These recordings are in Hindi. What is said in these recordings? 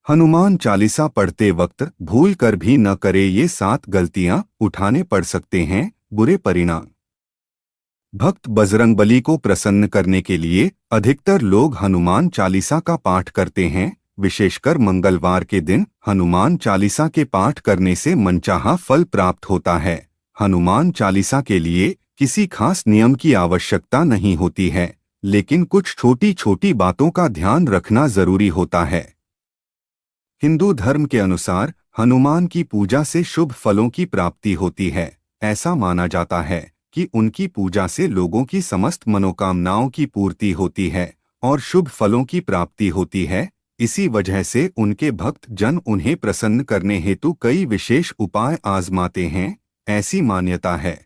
हनुमान चालीसा पढ़ते वक्त भूल कर भी न करे ये 7 गलतियां, उठाने पड़ सकते हैं बुरे परिणाम। भक्त बजरंगबली को प्रसन्न करने के लिए अधिकतर लोग हनुमान चालीसा का पाठ करते हैं। विशेषकर मंगलवार के दिन हनुमान चालीसा के पाठ करने से मनचाहा फल प्राप्त होता है। हनुमान चालीसा के लिए किसी खास नियम की आवश्यकता नहीं होती है, लेकिन कुछ छोटी छोटी बातों का ध्यान रखना जरूरी होता है। हिंदू धर्म के अनुसार हनुमान की पूजा से शुभ फलों की प्राप्ति होती है। ऐसा माना जाता है कि उनकी पूजा से लोगों की समस्त मनोकामनाओं की पूर्ति होती है और शुभ फलों की प्राप्ति होती है। इसी वजह से उनके भक्त जन उन्हें प्रसन्न करने हेतु कई विशेष उपाय आजमाते हैं। ऐसी मान्यता है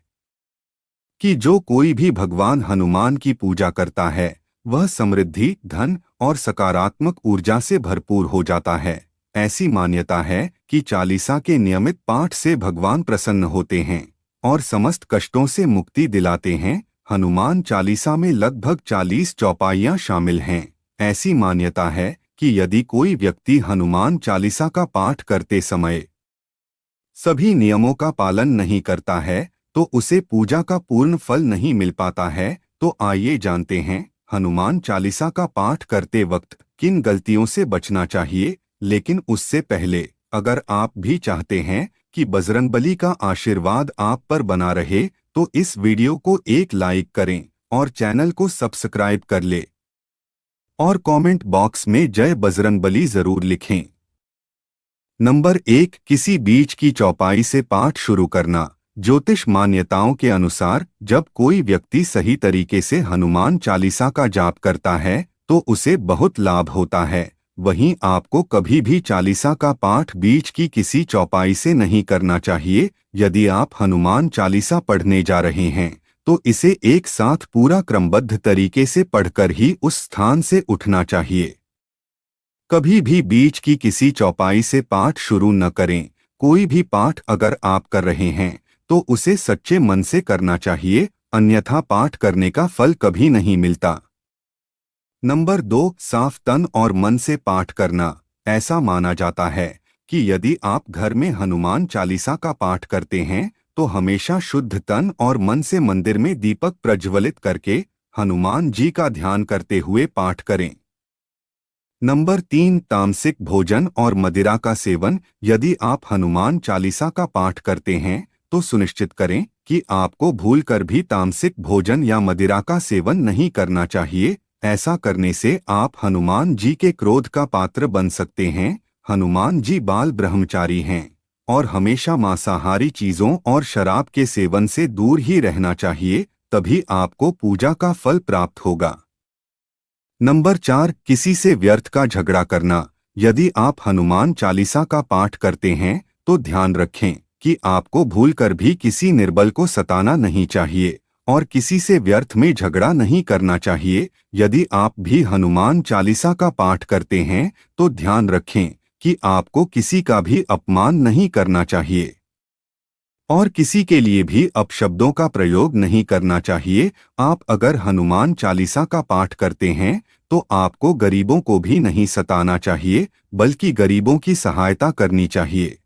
कि जो कोई भी भगवान हनुमान की पूजा करता है वह समृद्धि, धन और सकारात्मक ऊर्जा से भरपूर हो जाता है। ऐसी मान्यता है कि चालीसा के नियमित पाठ से भगवान प्रसन्न होते हैं और समस्त कष्टों से मुक्ति दिलाते हैं। हनुमान चालीसा में लगभग 40 चौपाइयां शामिल हैं। ऐसी मान्यता है कि यदि कोई व्यक्ति हनुमान चालीसा का पाठ करते समय सभी नियमों का पालन नहीं करता है तो उसे पूजा का पूर्ण फल नहीं मिल पाता है। तो आइए जानते हैं हनुमान चालीसा का पाठ करते वक्त किन गलतियों से बचना चाहिए। लेकिन उससे पहले अगर आप भी चाहते हैं कि बजरंगबली का आशीर्वाद आप पर बना रहे तो इस वीडियो को एक लाइक करें और चैनल को सब्सक्राइब कर ले और कमेंट बॉक्स में जय बजरंगबली जरूर लिखें। नंबर 1, किसी बीच की चौपाई से पाठ शुरू करना। ज्योतिष मान्यताओं के अनुसार जब कोई व्यक्ति सही तरीके से हनुमान चालीसा का जाप करता है तो उसे बहुत लाभ होता है। वहीं आपको कभी भी चालीसा का पाठ बीच की किसी चौपाई से नहीं करना चाहिए। यदि आप हनुमान चालीसा पढ़ने जा रहे हैं तो इसे एक साथ पूरा क्रमबद्ध तरीके से पढ़कर ही उस स्थान से उठना चाहिए। कभी भी बीच की किसी चौपाई से पाठ शुरू न करें। कोई भी पाठ अगर आप कर रहे हैं तो उसे सच्चे मन से करना चाहिए, अन्यथा पाठ करने का फल कभी नहीं मिलता। नंबर 2, साफ तन और मन से पाठ करना। ऐसा माना जाता है कि यदि आप घर में हनुमान चालीसा का पाठ करते हैं तो हमेशा शुद्ध तन और मन से मंदिर में दीपक प्रज्वलित करके हनुमान जी का ध्यान करते हुए पाठ करें। नंबर 3, तामसिक भोजन और मदिरा का सेवन। यदि आप हनुमान चालीसा का पाठ करते हैं तो सुनिश्चित करें कि आपको भूलकर भी तामसिक भोजन या मदिरा का सेवन नहीं करना चाहिए। ऐसा करने से आप हनुमान जी के क्रोध का पात्र बन सकते हैं। हनुमान जी बाल ब्रह्मचारी हैं और हमेशा मांसाहारी चीजों और शराब के सेवन से दूर ही रहना चाहिए, तभी आपको पूजा का फल प्राप्त होगा। नंबर 4, किसी से व्यर्थ का झगड़ा करना। यदि आप हनुमान चालीसा का पाठ करते हैं तो ध्यान रखें कि आपको भूलकर भी किसी निर्बल को सताना नहीं चाहिए और किसी से व्यर्थ में झगड़ा नहीं करना चाहिए। यदि आप भी हनुमान चालीसा का पाठ करते हैं तो ध्यान रखें कि आपको किसी का भी अपमान नहीं करना चाहिए और किसी के लिए भी अपशब्दों का प्रयोग नहीं करना चाहिए। आप अगर हनुमान चालीसा का पाठ करते हैं तो आपको गरीबों को भी नहीं सताना चाहिए, बल्कि गरीबों की सहायता करनी चाहिए।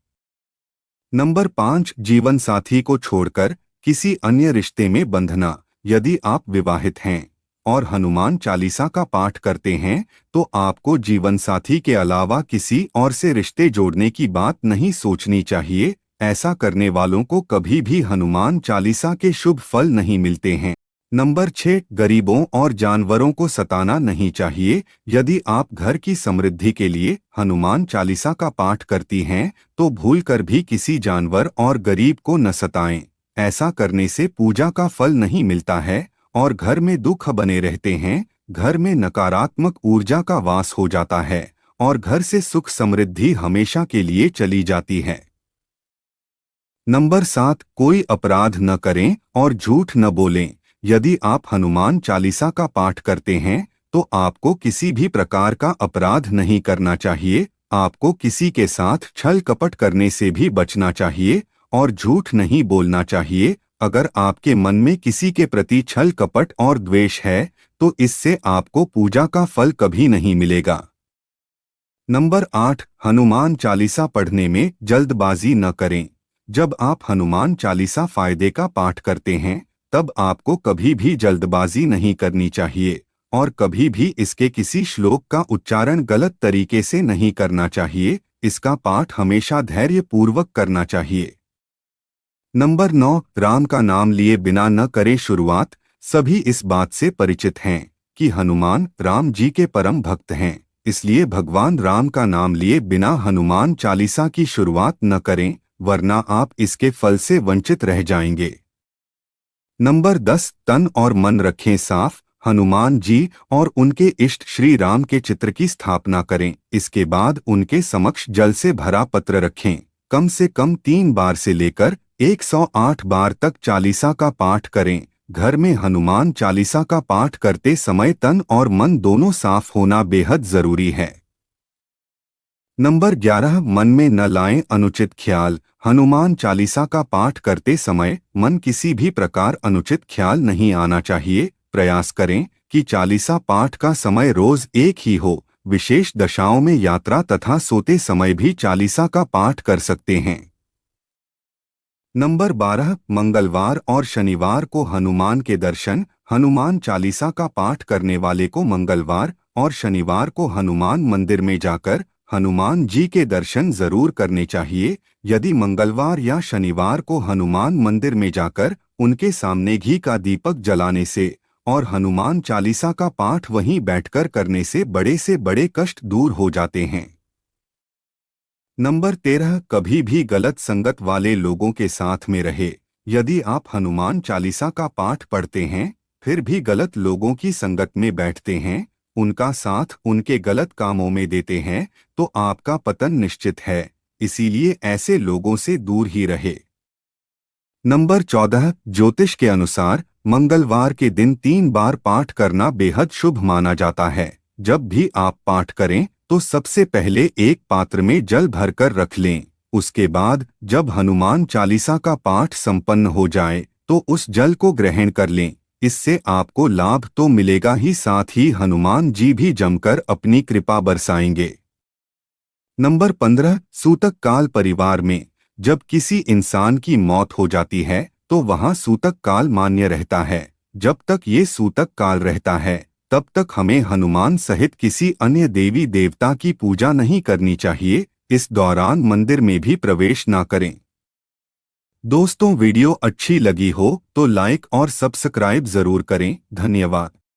नंबर 5, जीवन साथी को छोड़कर किसी अन्य रिश्ते में बंधना। यदि आप विवाहित हैं और हनुमान चालीसा का पाठ करते हैं तो आपको जीवन साथी के अलावा किसी और से रिश्ते जोड़ने की बात नहीं सोचनी चाहिए। ऐसा करने वालों को कभी भी हनुमान चालीसा के शुभ फल नहीं मिलते हैं। नंबर 6, गरीबों और जानवरों को सताना नहीं चाहिए। यदि आप घर की समृद्धि के लिए हनुमान चालीसा का पाठ करती हैं तो भूलकर भी किसी जानवर और गरीब को न सताएं। ऐसा करने से पूजा का फल नहीं मिलता है और घर में दुख बने रहते हैं। घर में नकारात्मक ऊर्जा का वास हो जाता है और घर से सुख समृद्धि हमेशा के लिए चली जाती है। नंबर 7, कोई अपराध न करें और झूठ न बोलें। यदि आप हनुमान चालीसा का पाठ करते हैं तो आपको किसी भी प्रकार का अपराध नहीं करना चाहिए। आपको किसी के साथ छल कपट करने से भी बचना चाहिए और झूठ नहीं बोलना चाहिए। अगर आपके मन में किसी के प्रति छल कपट और द्वेष है तो इससे आपको पूजा का फल कभी नहीं मिलेगा। नंबर 8, हनुमान चालीसा पढ़ने में जल्दबाजी न करें। जब आप हनुमान चालीसा फायदे का पाठ करते हैं, तब आपको कभी भी जल्दबाजी नहीं करनी चाहिए और कभी भी इसके किसी श्लोक का उच्चारण गलत तरीके से नहीं करना चाहिए। इसका पाठ हमेशा धैर्यपूर्वक करना चाहिए। नंबर 9, राम का नाम लिए बिना न करें शुरुआत। सभी इस बात से परिचित हैं कि हनुमान राम जी के परम भक्त हैं, इसलिए भगवान राम का नाम लिए बिना हनुमान चालीसा की शुरुआत न करें, वरना आप इसके फल से वंचित रह जाएंगे। नंबर 10, तन और मन रखें साफ। हनुमान जी और उनके इष्ट श्री राम के चित्र की स्थापना करें। इसके बाद उनके समक्ष जल से भरा पत्र रखें। कम से कम 3 बार से लेकर 108 बार तक चालीसा का पाठ करें। घर में हनुमान चालीसा का पाठ करते समय तन और मन दोनों साफ होना बेहद जरूरी है। नंबर 11, मन में न लाएं अनुचित ख्याल। हनुमान चालीसा का पाठ करते समय मन किसी भी प्रकार अनुचित ख्याल नहीं आना चाहिए। प्रयास करें कि चालीसा पाठ का समय रोज एक ही हो। विशेष दशाओं में यात्रा तथा सोते समय भी चालीसा का पाठ कर सकते हैं। नंबर 12, मंगलवार और शनिवार को हनुमान के दर्शन। हनुमान चालीसा का पाठ करने वाले को मंगलवार और शनिवार को हनुमान मंदिर में जाकर हनुमान जी के दर्शन जरूर करने चाहिए। यदि मंगलवार या शनिवार को हनुमान मंदिर में जाकर उनके सामने घी का दीपक जलाने से और हनुमान चालीसा का पाठ वहीं बैठकर करने से बड़े कष्ट दूर हो जाते हैं। नंबर 13, कभी भी गलत संगत वाले लोगों के साथ में रहे। यदि आप हनुमान चालीसा का पाठ पढ़ते हैं फिर भी गलत लोगों की संगत में बैठते हैं, उनका साथ उनके गलत कामों में देते हैं, तो आपका पतन निश्चित है। इसीलिए ऐसे लोगों से दूर ही रहे। नंबर 14, ज्योतिष के अनुसार मंगलवार के दिन 3 बार पाठ करना बेहद शुभ माना जाता है। जब भी आप पाठ करें तो सबसे पहले एक पात्र में जल भरकर रख लें। उसके बाद जब हनुमान चालीसा का पाठ संपन्न हो जाए तो उस जल को ग्रहण कर लें। इससे आपको लाभ तो मिलेगा ही, साथ ही हनुमान जी भी जमकर अपनी कृपा बरसाएंगे। नंबर 15, सूतक काल। परिवार में जब किसी इंसान की मौत हो जाती है तो वहां सूतक काल मान्य रहता है। जब तक ये सूतक काल रहता है तब तक हमें हनुमान सहित किसी अन्य देवी देवता की पूजा नहीं करनी चाहिए। इस दौरान मंदिर में भी प्रवेश ना करें। दोस्तों, वीडियो अच्छी लगी हो तो लाइक और सब्सक्राइब जरूर करें। धन्यवाद।